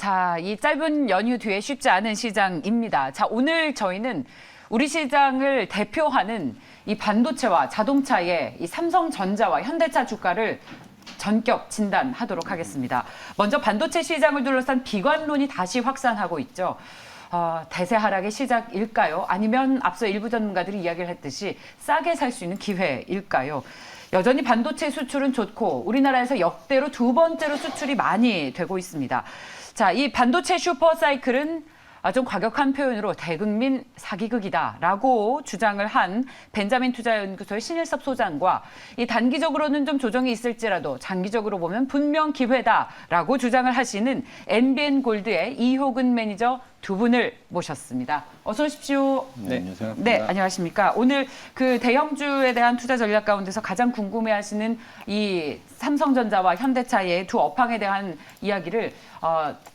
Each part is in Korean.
자, 이 짧은 연휴 뒤에 쉽지 않은 시장입니다. 자, 오늘 저희는 우리 시장을 대표하는 이 반도체와 자동차의 이 삼성전자와 현대차 주가를 전격 진단하도록 하겠습니다. 먼저 반도체 시장을 둘러싼 비관론이 다시 확산하고 있죠. 대세 하락의 시작일까요? 아니면 앞서 일부 전문가들이 이야기를 했듯이 싸게 살 수 있는 기회일까요? 여전히 반도체 수출은 좋고 우리나라에서 역대로 두 번째로 수출이 많이 되고 있습니다. 자, 이 반도체 슈퍼사이클은 좀 과격한 표현으로 대국민 사기극이다라고 주장을 한 벤자민 투자연구소의 신일섭 소장과 이 단기적으로는 좀 조정이 있을지라도 장기적으로 보면 분명 기회다라고 주장을 하시는 NBN 골드의 이효근 매니저 두 분을 모셨습니다. 어서 오십시오. 네, 안녕하세요. 네, 안녕하십니까. 오늘 그 대형주에 대한 투자 전략 가운데서 가장 궁금해하시는 이 삼성전자와 현대차의 두 업황에 대한 이야기를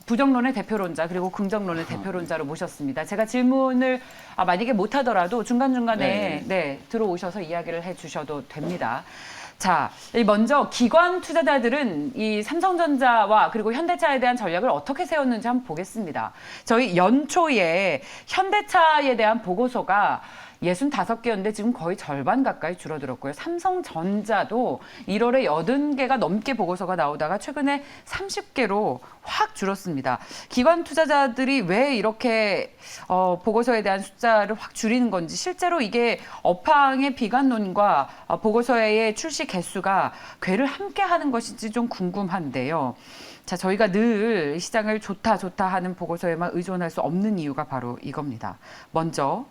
부정론의 대표론자 그리고 긍정론의 대표론자로 모셨습니다. 제가 질문을 만약에 못하더라도 중간중간에 들어오셔서 이야기를 해주셔도 됩니다. 자, 먼저 기관 투자자들은 이 삼성전자와 그리고 현대차에 대한 전략을 어떻게 세웠는지 한번 보겠습니다. 저희 연초에 현대차에 대한 보고서가 65개였는데 지금 거의 절반 가까이 줄어들었고요. 삼성전자도 1월에 80개가 넘게 보고서가 나오다가 최근에 30개로 확 줄었습니다. 기관 투자자들이 왜 이렇게 보고서에 대한 숫자를 확 줄이는 건지, 실제로 이게 업황의 비관론과 보고서의 출시 개수가 궤를 함께 하는 것인지 좀 궁금한데요. 자, 저희가 늘 시장을 좋다 하는 보고서에만 의존할 수 없는 이유가 바로 이겁니다. 먼저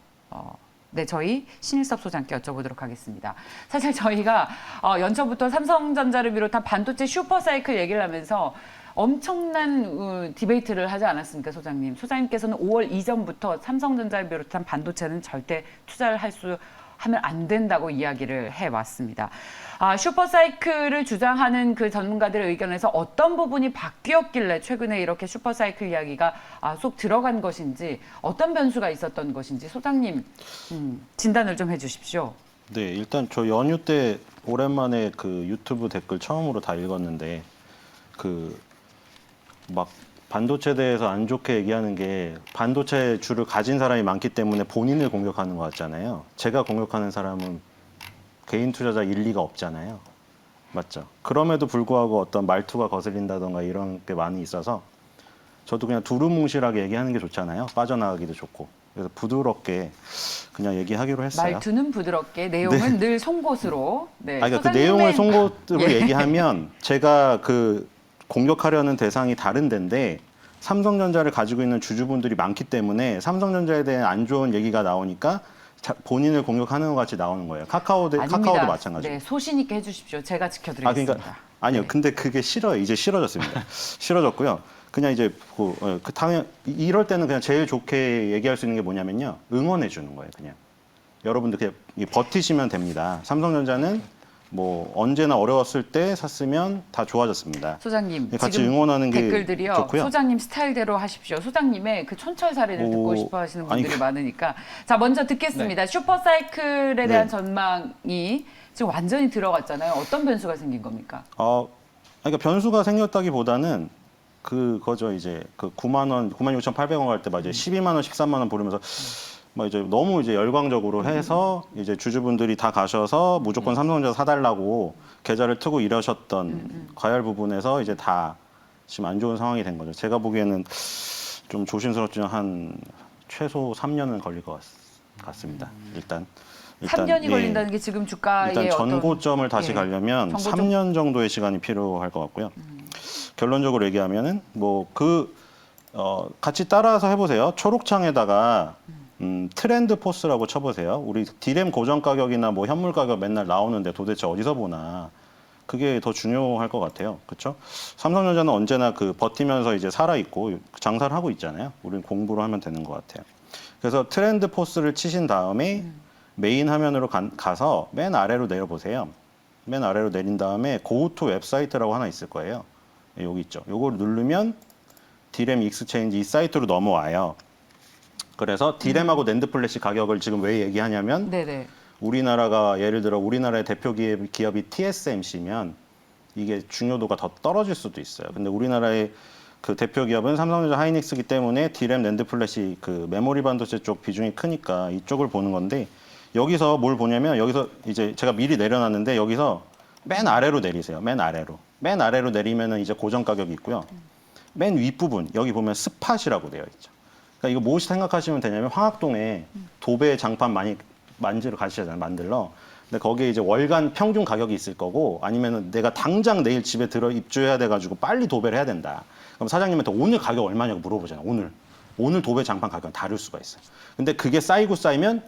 저희 신일섭 소장께 여쭤보도록 하겠습니다. 사실 저희가 연초부터 삼성전자를 비롯한 반도체 슈퍼사이클 얘기를 하면서 엄청난 디베이트를 하지 않았습니까, 소장님? 소장님께서는 5월 이전부터 삼성전자를 비롯한 반도체는 절대 투자를 하면 안 된다고 이야기를 해왔습니다. 슈퍼사이클을 주장하는 그 전문가들의 의견에서 어떤 부분이 바뀌었길래 최근에 이렇게 슈퍼사이클 이야기가 쏙 들어간 것인지, 어떤 변수가 있었던 것인지 소장님 진단을 좀 해주십시오. 네, 일단 저 연휴 때 오랜만에 그 유튜브 댓글 처음으로 다 읽었는데 막 반도체에 대해서 안 좋게 얘기하는 게 반도체 주를 가진 사람이 많기 때문에 본인을 공격하는 것 같잖아요. 제가 공격하는 사람은 개인 투자자 일리가 없잖아요. 맞죠? 그럼에도 불구하고 어떤 말투가 거슬린다던가 이런 게 많이 있어서 저도 그냥 두루뭉실하게 얘기하는 게 좋잖아요. 빠져나가기도 좋고. 그래서 부드럽게 그냥 얘기하기로 했어요. 말투는 부드럽게, 내용은 늘 송곳으로. 네. 그러니까 그 내용을 송곳으로 얘기하면 제가 공격하려는 대상이 다른 데인데 삼성전자를 가지고 있는 주주분들이 많기 때문에 삼성전자에 대한 안 좋은 얘기가 나오니까 본인을 공격하는 것 같이 나오는 거예요. 카카오도 마찬가지고. 네, 소신 있게 해주십시오. 제가 지켜드리겠습니다. 아니요, 근데 그게 싫어요. 이제 싫어졌습니다. 싫어졌고요. 그냥 이제 당연 이럴 때는 그냥 제일 좋게 얘기할 수 있는 게 뭐냐면요, 응원해 주는 거예요. 그냥 여러분들 그냥 버티시면 됩니다. 삼성전자는 뭐 언제나 어려웠을 때 샀으면 다 좋아졌습니다. 소장님, 같이 지금 응원하는 게 댓글들이요. 좋고요. 소장님 스타일대로 하십시오. 소장님의 그 촌철살인을 듣고 싶어 하시는 분들이 많으니까. 자, 먼저 듣겠습니다. 네. 슈퍼사이클에 대한 전망이 지금 완전히 들어갔잖아요. 어떤 변수가 생긴 겁니까? 그러니까 변수가 생겼다기보다는 그거죠. 이제 96,800원 갈 때 막 이제 12만 원, 13만 원 부르면서 막 이제 너무 이제 열광적으로 해서 이제 주주분들이 다 가셔서 무조건 삼성전자 사달라고 계좌를 트고 이러셨던 과열 부분에서 이제 다 지금 안 좋은 상황이 된 거죠. 제가 보기에는 좀 조심스럽지만 한 최소 3년은 걸릴 것 같습니다. 일단 3년이 걸린다는 게 지금 주가의 일단 전고점을 다시 가려면 3년 정도의 시간이 필요할 것 같고요. 결론적으로 얘기하면은 같이 따라서 해보세요. 초록창에다가 트렌드 포스라고 쳐보세요. 우리 디램 고정 가격이나 뭐 현물 가격 맨날 나오는데 도대체 어디서 보나. 그게 더 중요할 것 같아요. 그렇죠? 삼성전자는 언제나 버티면서 이제 살아있고 장사를 하고 있잖아요. 우리는 공부를 하면 되는 것 같아요. 그래서 트렌드 포스를 치신 다음에 메인 화면으로 가서 맨 아래로 내려보세요. 맨 아래로 내린 다음에 Go to 웹사이트라고 하나 있을 거예요. 여기 있죠. 요걸 누르면 디램 익스체인지 이 사이트로 넘어와요. 그래서 디램하고 낸드 플래시 가격을 지금 왜 얘기하냐면 우리나라가 예를 들어 우리나라의 대표 기업이 TSMC면 이게 중요도가 더 떨어질 수도 있어요. 근데 우리나라의 그 대표 기업은 삼성전자 하이닉스이기 때문에 D램, 낸드 플래시 그 메모리 반도체 쪽 비중이 크니까 이쪽을 보는 건데 여기서 뭘 보냐면 여기서 이제 제가 미리 내려놨는데 여기서 맨 아래로 내리세요. 맨 아래로. 맨 아래로 내리면은 이제 고정 가격이 있고요. 맨 윗부분 여기 보면 스팟이라고 되어 있죠. 그러니까 이거 무엇이 생각하시면 되냐면 황학동에 도배 장판 많이 만지러 가시잖아요. 만들러. 근데 거기에 이제 월간 평균 가격이 있을 거고 아니면은 내가 당장 내일 집에 들어 입주해야 돼가지고 빨리 도배를 해야 된다. 그럼 사장님한테 오늘 가격 얼마냐고 물어보잖아요. 오늘 도배 장판 가격은 다를 수가 있어요. 근데 그게 쌓이고 쌓이면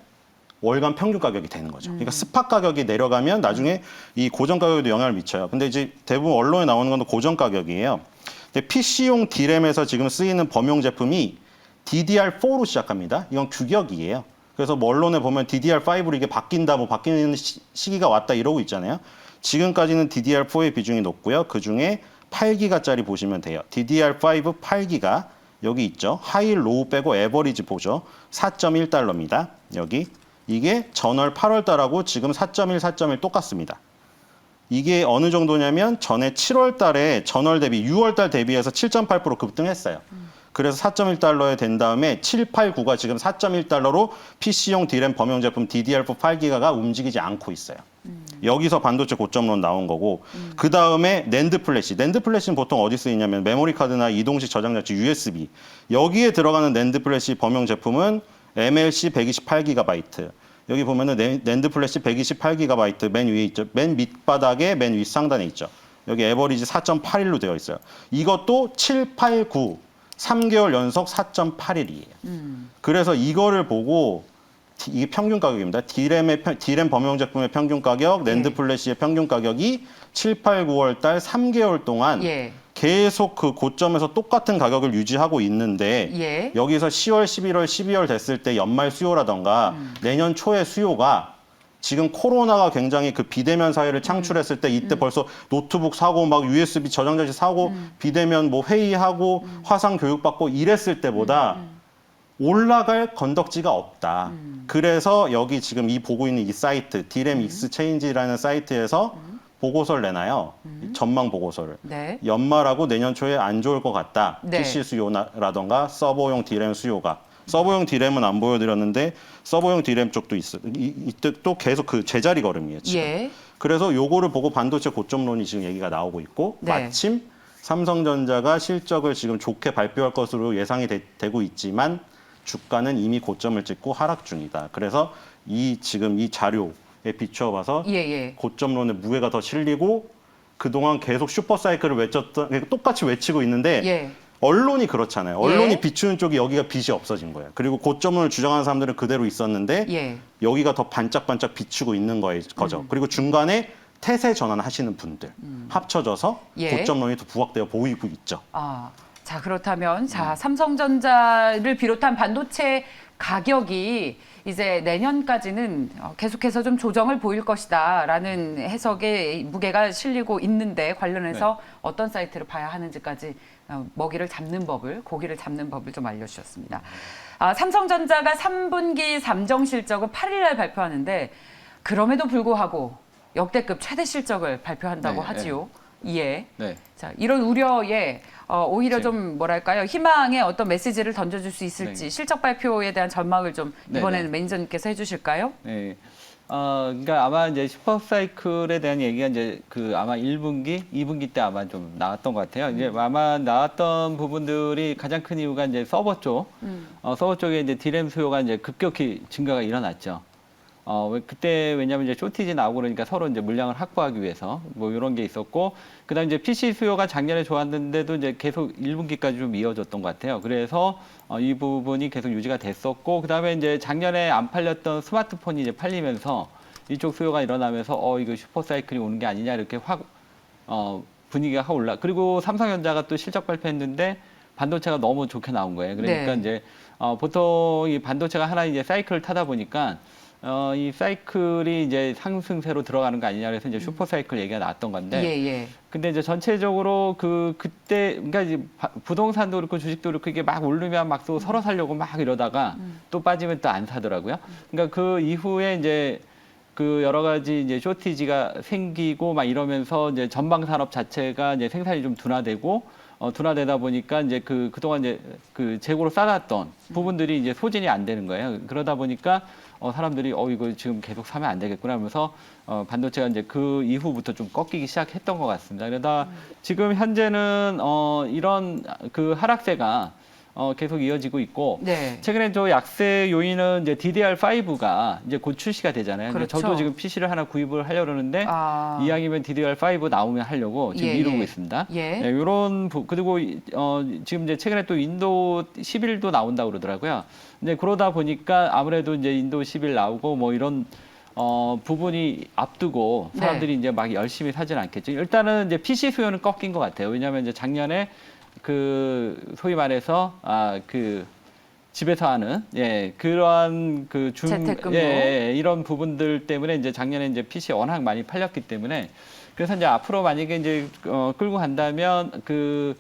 월간 평균 가격이 되는 거죠. 그러니까 스팟 가격이 내려가면 나중에 이 고정 가격에도 영향을 미쳐요. 근데 이제 대부분 언론에 나오는 건 고정 가격이에요. 근데 PC용 D램에서 지금 쓰이는 범용 제품이 DDR4로 시작합니다. 이건 규격이에요. 그래서 뭐 언론에 보면 DDR5로 이게 바뀐다, 뭐 바뀌는 시기가 왔다 이러고 있잖아요. 지금까지는 DDR4의 비중이 높고요. 그 중에 8기가짜리 보시면 돼요. DDR5 8기가 여기 있죠. 하이, 로우 빼고 에버리지 보죠. 4.1달러입니다. 여기. 이게 전월 8월 달하고 지금 4.1, 4.1 똑같습니다. 이게 어느 정도냐면 전에 7월 달에 전월 대비 6월 달 대비해서 7.8% 급등했어요. 그래서 4.1달러에 된 다음에 7, 8, 9가 지금 4.1달러로 PC용 D램 범용 제품 DDR4 8기가가 움직이지 않고 있어요. 여기서 반도체 고점론 나온 거고 그 다음에 낸드 플래시. 낸드 플래시는 보통 어디 쓰이냐면 메모리 카드나 이동식 저장 장치 USB. 여기에 들어가는 낸드 플래시 범용 제품은 MLC 128GB. 여기 보면은 낸드 플래시 128GB 맨 위에 있죠. 맨 밑바닥에 맨 윗상단에 있죠. 여기 에버리지 4.81로 되어 있어요. 이것도 7, 8, 9, 3개월 연속 4.81이에요. 그래서 이거를 보고 이게 평균 가격입니다. D램 범용 제품의 평균 가격, 낸드 플래시의 평균 가격이 7, 8, 9월 달 3개월 동안 계속 그 고점에서 똑같은 가격을 유지하고 있는데 여기서 10월, 11월, 12월 됐을 때 연말 수요라던가 내년 초의 수요가 지금 코로나가 굉장히 그 비대면 사회를 창출했을 때 이때 벌써 노트북 사고 막 USB 저장장치 사고 비대면 뭐 회의하고 화상 교육받고 이랬을 때보다 올라갈 건덕지가 없다. 그래서 여기 지금 이 보고 있는 이 사이트 D램 익스체인지라는 사이트에서 보고서를 내놔요. 전망 보고서를. 네. 연말하고 내년 초에 안 좋을 것 같다. 네. PC 수요라던가 서버용 D램 수요가. 서버용 D램은 안 보여드렸는데 서버용 D램 쪽도 있어. 이때 또 계속 그 제자리 걸음이에요. 지금. 그래서 요거를 보고 반도체 고점론이 지금 얘기가 나오고 있고 마침 삼성전자가 실적을 지금 좋게 발표할 것으로 예상이 되고 있지만 주가는 이미 고점을 찍고 하락 중이다. 그래서 지금 이 자료에 비추어 봐서 고점론의 무게가 더 실리고 그동안 계속 슈퍼사이클을 똑같이 외치고 있는데 언론이 그렇잖아요. 언론이 비추는 쪽이 여기가 빛이 없어진 거예요. 그리고 고점론을 주장하는 사람들은 그대로 있었는데 여기가 더 반짝반짝 비추고 있는 거죠. 그리고 중간에 태세 전환하시는 분들 합쳐져서 고점론이 더 부각되어 보이고 있죠. 자, 그렇다면 삼성전자를 비롯한 반도체 가격이 이제 내년까지는 계속해서 좀 조정을 보일 것이다라는 해석에 무게가 실리고 있는데 관련해서 어떤 사이트를 봐야 하는지까지 고기를 잡는 법을 좀 알려주셨습니다. 삼성전자가 3분기 잠정 실적은 8일 날 발표하는데 그럼에도 불구하고 역대급 최대 실적을 발표한다고 하지요. 자, 이런 우려에 오히려 좀 뭐랄까요, 희망의 어떤 메시지를 던져줄 수 있을지 실적 발표에 대한 전망을 좀 이번에는 매니저님께서 해주실까요? 그러니까 아마 이제 슈퍼사이클에 대한 얘기가 이제 아마 1분기, 2분기 때 아마 좀 나왔던 것 같아요. 이제 아마 나왔던 부분들이 가장 큰 이유가 이제 서버 쪽, 서버 쪽에 이제 D램 수요가 이제 급격히 증가가 일어났죠. 그때 왜냐면 이제 쇼티지 나오고 그러니까 서로 이제 물량을 확보하기 위해서 뭐 이런 게 있었고, 그다음 이제 PC 수요가 작년에 좋았는데도 이제 계속 1분기까지 좀 이어졌던 것 같아요. 그래서 이 부분이 계속 유지가 됐었고, 그다음에 이제 작년에 안 팔렸던 스마트폰이 이제 팔리면서 이쪽 수요가 일어나면서 이거 슈퍼사이클이 오는 게 아니냐 이렇게 확 분위기가 확 올라. 그리고 삼성전자가 또 실적 발표했는데 반도체가 너무 좋게 나온 거예요. 그러니까 이제 보통 이 반도체가 하나 이제 사이클을 타다 보니까 이 사이클이 이제 상승세로 들어가는 거 아니냐 그래서 이제 슈퍼사이클 얘기가 나왔던 건데 근데 이제 전체적으로 그때 그러니까 이제 부동산도 그렇고 주식도 그렇고 이게 막 오르면 막 또 서로 사려고 막 이러다가 또 빠지면 또 안 사더라고요. 그러니까 그 이후에 이제 그 여러 가지 이제 쇼티지가 생기고 막 이러면서 이제 전방 산업 자체가 이제 생산이 좀 둔화되고 둔화되다 보니까 이제 그동안 이제 그 재고로 쌓았던 부분들이 이제 소진이 안 되는 거예요. 그러다 보니까 사람들이 이거 지금 계속 사면 안 되겠구나 하면서 반도체가 이제 그 이후부터 좀 꺾이기 시작했던 것 같습니다. 그러다 지금 현재는 이런 그 하락세가 계속 이어지고 있고 네. 최근에 저 약세 요인은 이제 DDR5가 이제 곧 출시가 되잖아요. 근데 그렇죠. 저도 지금 PC를 하나 구입을 하려고 그러는데 아. 이왕이면 DDR5 나오면 하려고 지금 예, 미루고 예. 있습니다. 예. 이런 그리고 지금 이제 최근에 또 인도 11도 나온다고 그러더라고요. 근데 그러다 보니까 아무래도 이제 인도 11 나오고 뭐 이런 부분이 앞두고 사람들이 이제 막 열심히 사지는 않겠죠. 일단은 이제 PC 수요는 꺾인 것 같아요. 왜냐하면 이제 작년에 그 소위 말해서 그 집에서 하는 그러한 재택근무. 이런 부분들 때문에 이제 작년에 이제 PC 워낙 많이 팔렸기 때문에 그래서 이제 앞으로 만약에 이제 끌고 간다면 그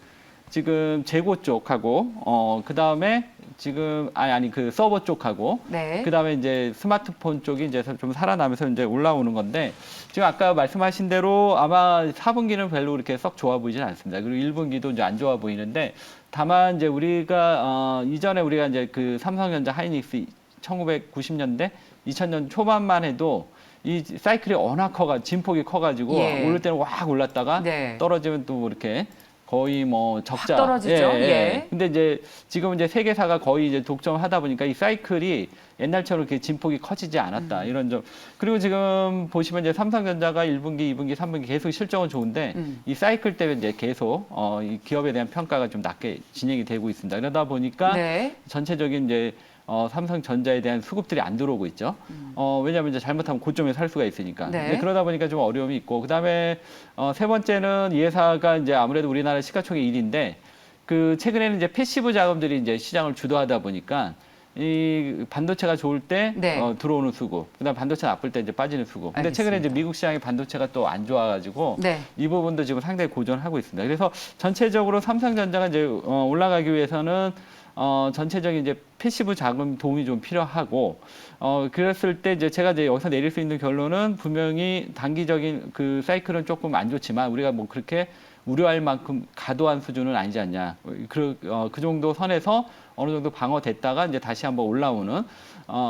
지금 재고 쪽하고 그 다음에 지금 그 서버 쪽하고 네. 그다음에 이제 스마트폰 쪽이 이제 좀 살아나면서 이제 올라오는 건데 지금 아까 말씀하신 대로 아마 4분기는 별로 그렇게 썩 좋아 보이진 않습니다. 그리고 1분기도 이제 안 좋아 보이는데 다만 이제 우리가 이전에 우리가 이제 그 삼성전자 하이닉스 1990년대 2000년 초반만 해도 이 사이클이 워낙 진폭이 커가지고 예. 오를 때는 확 올랐다가 네. 떨어지면 또 이렇게 거의 뭐 적자. 떨어지죠. 예. 근데 이제 지금 이제 세계사가 거의 이제 독점하다 보니까 이 사이클이 옛날처럼 이렇게 진폭이 커지지 않았다. 이런 점. 그리고 지금 보시면 이제 삼성전자가 1분기, 2분기, 3분기 계속 실적은 좋은데 이 사이클 때문에 이제 계속 이 기업에 대한 평가가 좀 낮게 진행이 되고 있습니다. 그러다 보니까 네. 전체적인 이제 삼성전자에 대한 수급들이 안 들어오고 있죠. 왜냐하면 이제 잘못하면 고점에 살 수가 있으니까. 네. 근데 그러다 보니까 좀 어려움이 있고, 그 다음에 세 번째는 이 회사가 이제 아무래도 우리나라 시가총액 1위인데 그 최근에는 이제 패시브 자금들이 이제 시장을 주도하다 보니까 이 반도체가 좋을 때 네. 들어오는 수급, 그다음 반도체 나쁠 때 이제 빠지는 수급. 근데 최근에 이제 미국 시장의 반도체가 또 안 좋아가지고 네. 이 부분도 지금 상당히 고전하고 있습니다. 그래서 전체적으로 삼성전자가 이제 올라가기 위해서는 전체적인 이제 패시브 자금 도움이 좀 필요하고, 그랬을 때 이제 제가 이제 여기서 내릴 수 있는 결론은 분명히 단기적인 그 사이클은 조금 안 좋지만 우리가 뭐 그렇게 우려할 만큼 과도한 수준은 아니지 않냐. 그 정도 선에서 어느 정도 방어됐다가 이제 다시 한번 올라오는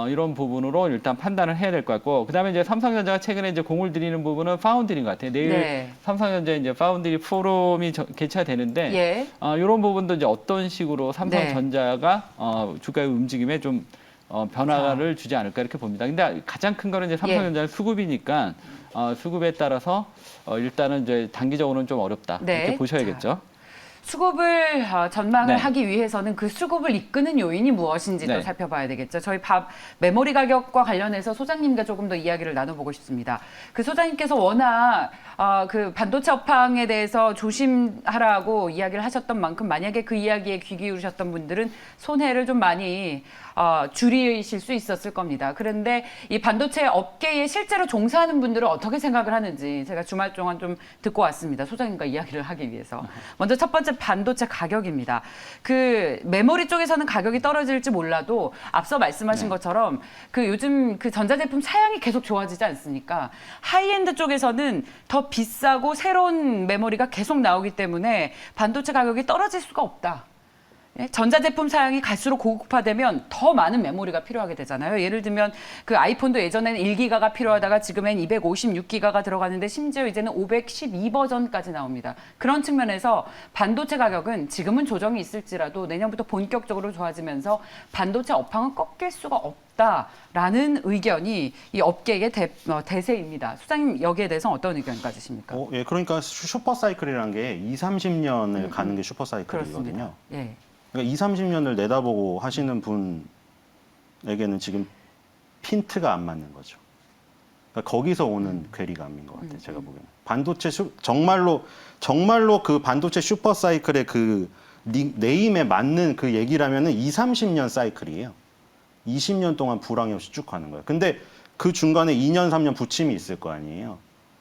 이런 부분으로 일단 판단을 해야 될 것 같고, 그다음에 이제 삼성전자가 최근에 이제 공을 들이는 부분은 파운드리인 것 같아요. 내일 네. 삼성전자 이제 파운드리 포럼이 개최가 되는데 예. 이런 부분도 이제 어떤 식으로 삼성전자가 주가의 움직임에 좀 변화를 주지 않을까 이렇게 봅니다. 근데 가장 큰 거는 이제 삼성전자는 수급이니까 수급에 따라서 일단은 이제 단기적으로는 좀 어렵다 네. 이렇게 보셔야겠죠. 수급을 전망을 네. 하기 위해서는 그 수급을 이끄는 요인이 무엇인지도 네. 살펴봐야 되겠죠. 저희 메모리 가격과 관련해서 소장님과 조금 더 이야기를 나눠보고 싶습니다. 그 소장님께서 워낙 그 반도체 업황에 대해서 조심하라고 이야기를 하셨던 만큼 만약에 그 이야기에 귀 기울이셨던 분들은 손해를 좀 많이 줄이실 수 있었을 겁니다. 그런데 이 반도체 업계에 실제로 종사하는 분들은 어떻게 생각을 하는지 제가 주말 동안 좀 듣고 왔습니다. 소장님과 이야기를 하기 위해서. 먼저 첫 번째 반도체 가격입니다. 그 메모리 쪽에서는 가격이 떨어질지 몰라도 앞서 말씀하신 것처럼 그 요즘 그 전자제품 사양이 계속 좋아지지 않습니까? 하이엔드 쪽에서는 더 비싸고 새로운 메모리가 계속 나오기 때문에 반도체 가격이 떨어질 수가 없다. 전자제품 사양이 갈수록 고급화되면 더 많은 메모리가 필요하게 되잖아요. 예를 들면 그 아이폰도 예전에는 1기가가 필요하다가 지금엔 256기가가 들어가는데 심지어 이제는 512 버전까지 나옵니다. 그런 측면에서 반도체 가격은 지금은 조정이 있을지라도 내년부터 본격적으로 좋아지면서 반도체 업황은 꺾일 수가 없다라는 의견이 이 업계의 대세입니다. 수장님 여기에 대해서 어떤 의견 가지십니까? 예, 그러니까 슈퍼 사이클이라는 게 2, 30년을 가는 게 슈퍼 사이클이거든요. 그렇습니다. 예. 그러니까 2, 30년을 내다보고 하시는 분에게는 지금 핀트가 안 맞는 거죠. 그러니까 거기서 오는 괴리감인 것 같아요. 제가 보기에는. 반도체 정말로 그 반도체 슈퍼 사이클의 그 네임에 맞는 그 얘기라면은 2, 30년 사이클이에요. 20년 동안 불황이 없이 쭉 가는 거예요. 근데 그 중간에 2년, 3년 부침이 있을 거 아니에요.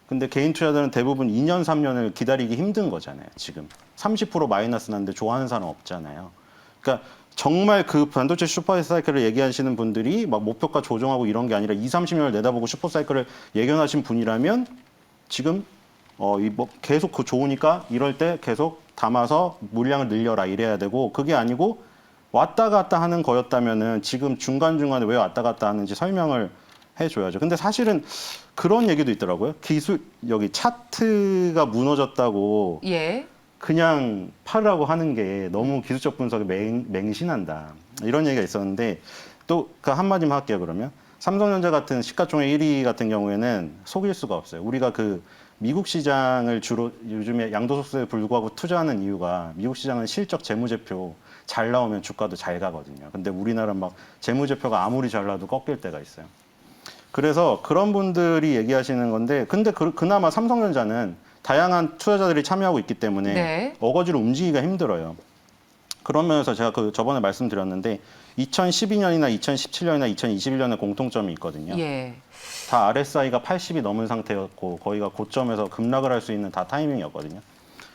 근데 개인 투자자들은 대부분 2년, 3년을 기다리기 힘든 거잖아요. 지금 30% 마이너스 났는데 좋아하는 사람 없잖아요. 그러니까 정말 그 반도체 슈퍼사이클을 얘기하시는 분들이 막 목표가 조정하고 이런 게 아니라 2, 30년을 내다보고 슈퍼사이클을 예견하신 분이라면 지금 뭐 계속 그 좋으니까 이럴 때 계속 담아서 물량을 늘려라 이래야 되고 그게 아니고 왔다 갔다 하는 거였다면은 지금 중간중간에 왜 왔다 갔다 하는지 설명을 해줘야죠. 근데 사실은 그런 얘기도 있더라고요. 여기 차트가 무너졌다고 예. 그냥 팔으라고 하는 게 너무 기술적 분석이 맹신한다. 이런 얘기가 있었는데 또 그 한마디만 할게요, 그러면. 삼성전자 같은 시가총액 1위 같은 경우에는 속일 수가 없어요. 우리가 그 미국 시장을 주로 요즘에 양도소득세에 불구하고 투자하는 이유가 미국 시장은 실적 재무제표 잘 나오면 주가도 잘 가거든요. 근데 우리나라는 막 재무제표가 아무리 잘 나도 꺾일 때가 있어요. 그래서 그런 분들이 얘기하시는 건데 근데 그나마 삼성전자는 다양한 투자자들이 참여하고 있기 때문에 네. 어거지로 움직이기가 힘들어요. 그런 면에서 제가 저번에 말씀드렸는데 2012년이나 2017년이나 2021년에 공통점이 있거든요. 예. 다 RSI가 80이 넘은 상태였고 거기가 고점에서 급락을 할 수 있는 다 타이밍이었거든요.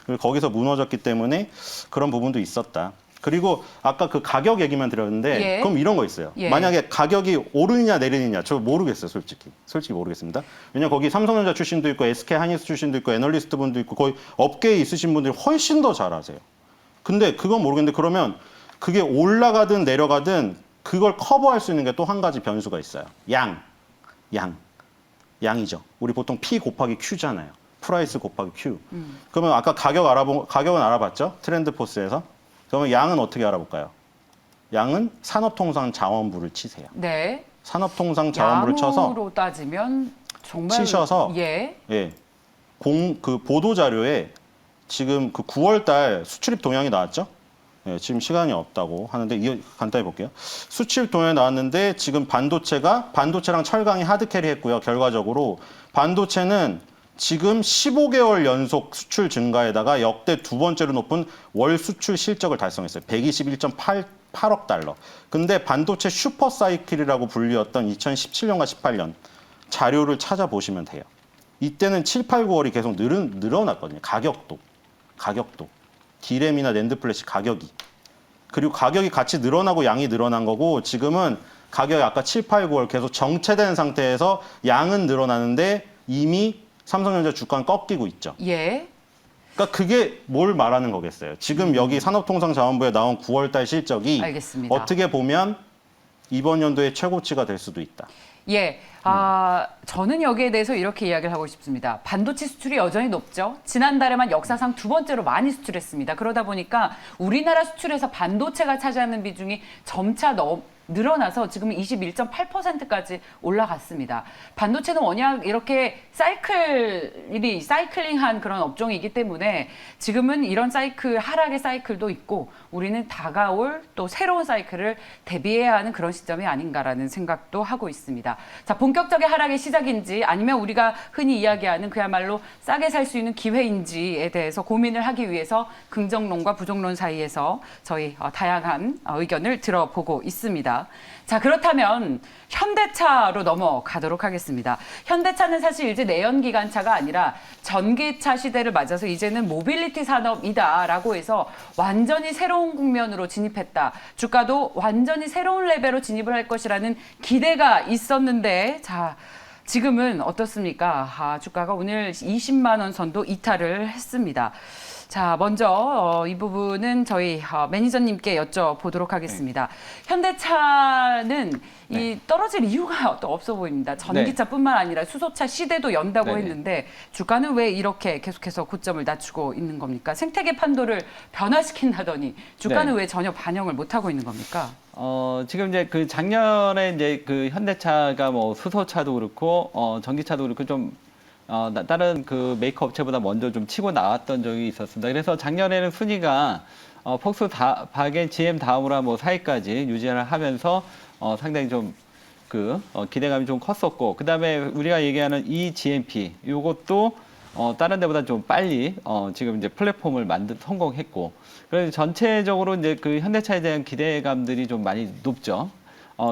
그리고 거기서 무너졌기 때문에 그런 부분도 있었다. 그리고 아까 그 가격 얘기만 드렸는데 예. 그럼 이런 거 있어요. 예. 만약에 가격이 오르느냐 내리느냐 저 모르겠어요, 솔직히 모르겠습니다. 왜냐면 거기 삼성전자 출신도 있고 SK 하이닉스 출신도 있고 애널리스트 분도 있고 거의 업계에 있으신 분들이 훨씬 더 잘 아세요. 근데 그건 모르겠는데 그러면 그게 올라가든 내려가든 그걸 커버할 수 있는 게 또 한 가지 변수가 있어요. 양이죠. 우리 보통 P 곱하기 Q잖아요. 프라이스 곱하기 Q. 그러면 아까 가격은 알아봤죠? 트렌드포스에서. 그러면 양은 어떻게 알아볼까요? 양은 산업통상자원부를 치세요. 네. 산업통상자원부를 쳐서 양으로 따지면 정말 치셔서 예. 예. 그 보도 자료에 지금 그 9월 달 수출입 동향이 나왔죠? 예, 지금 시간이 없다고 하는데 간단히 볼게요. 수출입 동향이 나왔는데 지금 반도체랑 철강이 하드캐리 했고요. 결과적으로 반도체는 지금 15개월 연속 수출 증가에다가 역대 두 번째로 높은 월 수출 실적을 달성했어요. 121.8억 달러. 근데 반도체 슈퍼사이클이라고 불리웠던 2017년과 18년 자료를 찾아보시면 돼요. 이때는 7, 8, 9월이 계속 늘어났거든요. 가격도. D램이나 낸드 플래시 가격이. 그리고 가격이 같이 늘어나고 양이 늘어난 거고 지금은 가격이 아까 7, 8, 9월 계속 정체된 상태에서 양은 늘어나는데 이미 삼성전자 주가는 꺾이고 있죠. 예. 그러니까 그게 뭘 말하는 거겠어요. 지금 여기 산업통상자원부에 나온 9월 달 실적이 알겠습니다. 어떻게 보면 이번 연도의 최고치가 될 수도 있다. 예. 저는 여기에 대해서 이렇게 이야기를 하고 싶습니다. 반도체 수출이 여전히 높죠. 지난달에만 역사상 두 번째로 많이 수출했습니다. 그러다 보니까 우리나라 수출에서 반도체가 차지하는 비중이 점차 늘어나서 지금 21.8%까지 올라갔습니다. 반도체는 워낙 이렇게 사이클링한 그런 업종이기 때문에 지금은 이런 하락의 사이클도 있고 우리는 다가올 또 새로운 사이클을 대비해야 하는 그런 시점이 아닌가라는 생각도 하고 있습니다. 자, 본격적인 하락의 시작인지 아니면 우리가 흔히 이야기하는 그야말로 싸게 살 수 있는 기회인지에 대해서 고민을 하기 위해서 긍정론과 부정론 사이에서 저희 다양한 의견을 들어보고 있습니다. 자, 그렇다면 현대차로 넘어가도록 하겠습니다. 현대차는 사실 이제 내연기관차가 아니라 전기차 시대를 맞아서 이제는 모빌리티 산업이다라고 해서 완전히 새로운 국면으로 진입했다. 주가도 완전히 새로운 레벨로 진입을 할 것이라는 기대가 있었는데 자, 지금은 어떻습니까? 주가가 오늘 20만 원 선도 이탈을 했습니다. 자, 먼저 이 부분은 저희 매니저님께 여쭤보도록 하겠습니다. 현대차는 이 떨어질 이유가 또 없어 보입니다. 전기차뿐만 아니라 수소차 시대도 연다고 했는데 주가는 왜 이렇게 계속해서 고점을 낮추고 있는 겁니까? 생태계 판도를 변화시킨다더니 주가는 왜 전혀 반영을 못하고 있는 겁니까? 지금 이제 그 작년에 이제 그 현대차가 뭐 수소차도 그렇고 전기차도 그렇고 좀 다른 그 메이커 업체보다 먼저 좀 치고 나왔던 적이 있었습니다. 그래서 작년에는 순위가 폭스바겐, GM 다음으로 뭐 4위까지 유지를 하면서 상당히 좀 기대감이 좀 컸었고, 그 다음에 우리가 얘기하는 eGMP 요것도 다른 데보다 좀 빨리 지금 이제 플랫폼을 성공했고, 그래서 전체적으로 이제 그 현대차에 대한 기대감들이 좀 많이 높죠.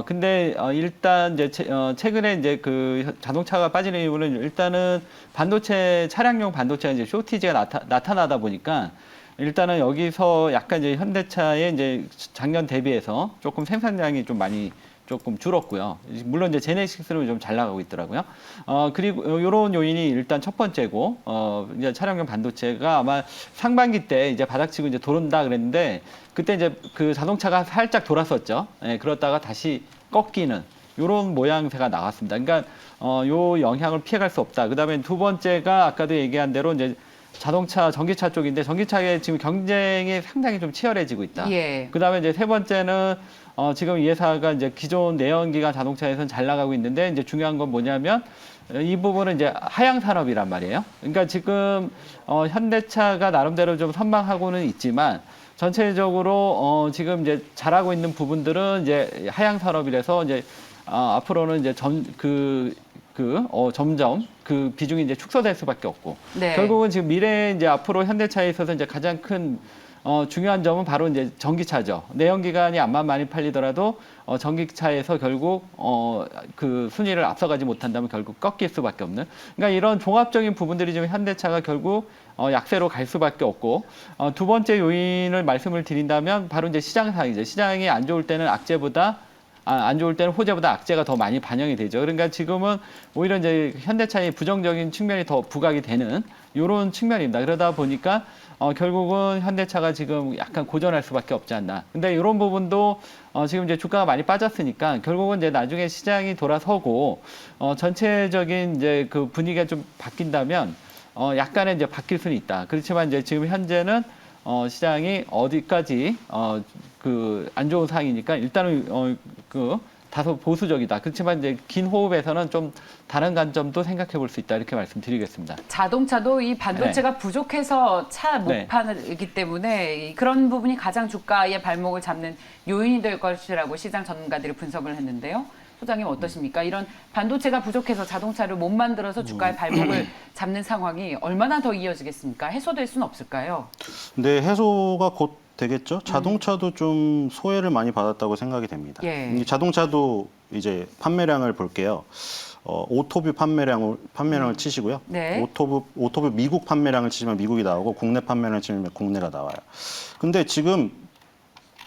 근데 일단 이제 최근에 이제 그 자동차가 빠지는 이유는 일단은 차량용 반도체가 이제 쇼티지가 나타나다 보니까 일단은 여기서 약간 이제 현대차의 이제 작년 대비해서 조금 생산량이 좀 많이 조금 줄었고요. 물론 이제 제네시스로 좀 잘 나가고 있더라고요. 그리고 이런 요인이 일단 첫 번째고, 이제 차량용 반도체가 아마 상반기 때 이제 바닥치고 이제 도른다 그랬는데 그때 이제 그 자동차가 살짝 돌았었죠. 예, 그러다가 다시 꺾이는 이런 모양새가 나왔습니다. 그러니까 요 영향을 피해갈 수 없다. 그다음에 두 번째가 아까도 얘기한 대로 이제 자동차, 전기차 쪽인데 전기차의 지금 경쟁이 상당히 좀 치열해지고 있다. 예. 그다음에 이제 세 번째는 지금 이 회사가 이제 기존 내연기관 자동차에서는 잘 나가고 있는데 이제 중요한 건 뭐냐면 이 부분은 이제 하향 산업이란 말이에요. 그러니까 지금 현대차가 나름대로 좀 선방하고는 있지만 전체적으로 지금 이제 잘하고 있는 부분들은 이제 하향 산업이라서 이제 앞으로는 이제 점점 그 비중이 이제 축소될 수밖에 없고 네. 결국은 지금 미래 이제 앞으로 현대차에 있어서 이제 가장 큰 중요한 점은 바로 이제 전기차죠. 내연기관이 암만 많이 팔리더라도 전기차에서 결국 그 순위를 앞서가지 못한다면 결국 꺾일 수밖에 없는. 그러니까 이런 종합적인 부분들이 지금 현대차가 결국 약세로 갈 수밖에 없고 두 번째 요인을 말씀을 드린다면 바로 이제 시장 상황이죠. 시장이 안 좋을 때는 안 좋을 때는 호재보다 악재가 더 많이 반영이 되죠. 그러니까 지금은 오히려 이제 현대차의 부정적인 측면이 더 부각이 되는 이런 측면입니다. 그러다 보니까 결국은 현대차가 지금 약간 고전할 수밖에 없지 않나. 근데 이런 부분도 지금 이제 주가가 많이 빠졌으니까 결국은 이제 나중에 시장이 돌아서고 전체적인 이제 그 분위기가 좀 바뀐다면 약간의 이제 바뀔 수는 있다. 그렇지만 이제 지금 현재는 시장이 어디까지 그 안 좋은 상황이니까 일단은 다소 보수적이다. 그렇지만 이제 긴 호흡에서는 좀 다른 관점도 생각해 볼 수 있다. 이렇게 말씀드리겠습니다. 자동차도 이 반도체가 부족해서 차 못 네. 파기 때문에 그런 부분이 가장 주가의 발목을 잡는 요인이 될 것이라고 시장 전문가들이 분석을 했는데요. 소장님 어떠십니까? 이런 반도체가 부족해서 자동차를 못 만들어서 주가의 발목을 잡는 상황이 얼마나 더 이어지겠습니까? 해소될 수는 없을까요? 근데 해소가 곧 되겠죠. 자동차도 좀 소외를 많이 받았다고 생각이 됩니다. 예. 이 자동차도 이제 판매량을 볼게요. 오토뷰 판매량을 치시고요. 네. 오토뷰 미국 판매량을 치시면 미국이 나오고 국내 판매량을 치면 국내가 나와요. 근데 지금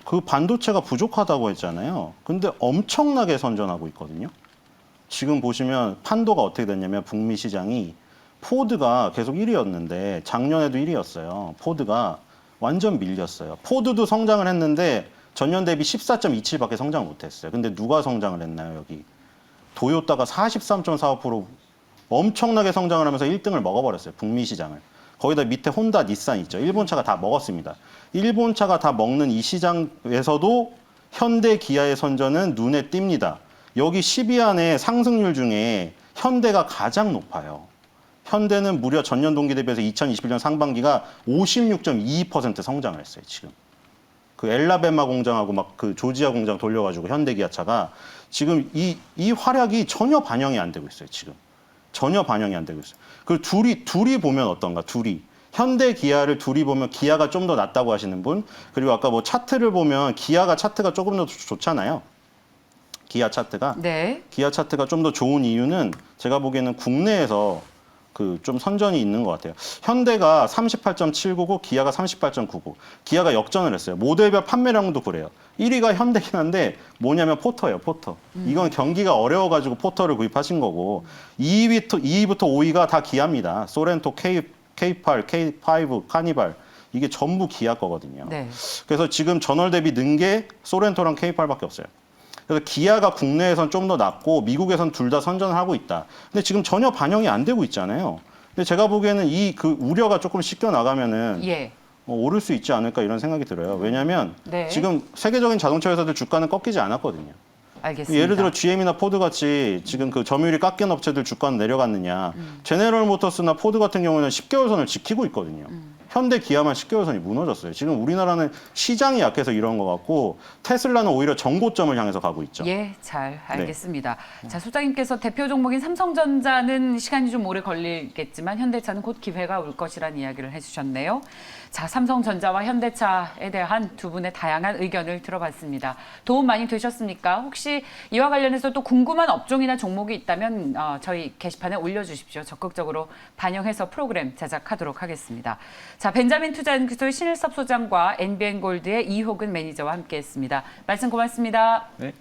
그 반도체가 부족하다고 했잖아요. 근데 엄청나게 선전하고 있거든요. 지금 보시면 판도가 어떻게 됐냐면 북미 시장이 포드가 계속 1위였는데 작년에도 1위였어요. 포드가 완전 밀렸어요. 포드도 성장을 했는데 전년 대비 14.27밖에 성장 못했어요. 근데 누가 성장을 했나요, 여기? 도요타가 43.45% 엄청나게 성장을 하면서 1등을 먹어버렸어요. 북미 시장을. 거기다 밑에 혼다, 닛산 있죠. 일본 차가 다 먹었습니다. 일본 차가 다 먹는 이 시장에서도 현대, 기아의 선전은 눈에 띕니다. 여기 10위 안에 상승률 중에 현대가 가장 높아요. 현대는 무려 전년 동기 대비해서 2021년 상반기가 56.22% 성장을 했어요, 지금. 그 엘라베마 공장하고 막 그 조지아 공장 돌려가지고 현대 기아차가 지금 이 활약이 전혀 반영이 안 되고 있어요, 지금. 전혀 반영이 안 되고 있어요. 그 둘이 보면 어떤가, 둘이. 현대 기아를 둘이 보면 기아가 좀 더 낫다고 하시는 분, 그리고 아까 뭐 차트를 보면 기아가 차트가 조금 더 좋잖아요. 기아 차트가. 네. 기아 차트가 좀 더 좋은 이유는 제가 보기에는 국내에서 그 좀 선전이 있는 것 같아요. 현대가 38.799, 기아가 38.99. 기아가 역전을 했어요. 모델별 판매량도 그래요. 1위가 현대긴 한데 뭐냐면 포터예요, 포터. 이건 경기가 어려워가지고 포터를 구입하신 거고 2위부터 5위가 다 기아입니다. 소렌토, K8, K5, 카니발. 이게 전부 기아 거거든요. 네. 그래서 지금 전월 대비 는 게 소렌토랑 K8밖에 없어요. 그래서 기아가 국내에선 좀 더 낫고 미국에선 둘 다 선전을 하고 있다. 근데 지금 전혀 반영이 안 되고 있잖아요. 근데 제가 보기에는 이 그 우려가 조금 씻겨 나가면은 예. 오를 수 있지 않을까 이런 생각이 들어요. 왜냐하면 네. 지금 세계적인 자동차 회사들 주가는 꺾이지 않았거든요. 알겠습니다. 예를 들어 GM이나 포드 같이 지금 그 점유율이 깎인 업체들 주가는 내려갔느냐. 제네럴 모터스나 포드 같은 경우는 10개월 선을 지키고 있거든요. 현대 기아만 10개월 선이 무너졌어요. 지금 우리나라는 시장이 약해서 이런 것 같고 테슬라는 오히려 정고점을 향해서 가고 있죠. 예, 잘 알겠습니다. 자, 소장님께서 대표 종목인 삼성전자는 시간이 좀 오래 걸리겠지만 현대차는 곧 기회가 올 것이라는 이야기를 해주셨네요. 자, 삼성전자와 현대차에 대한 두 분의 다양한 의견을 들어봤습니다. 도움 많이 되셨습니까? 혹시 이와 관련해서 또 궁금한 업종이나 종목이 있다면 저희 게시판에 올려주십시오. 적극적으로 반영해서 프로그램 제작하도록 하겠습니다. 자, 벤자민 투자연구소의 신일섭 소장과 NBN골드의 이호근 매니저와 함께했습니다. 말씀 고맙습니다. 네.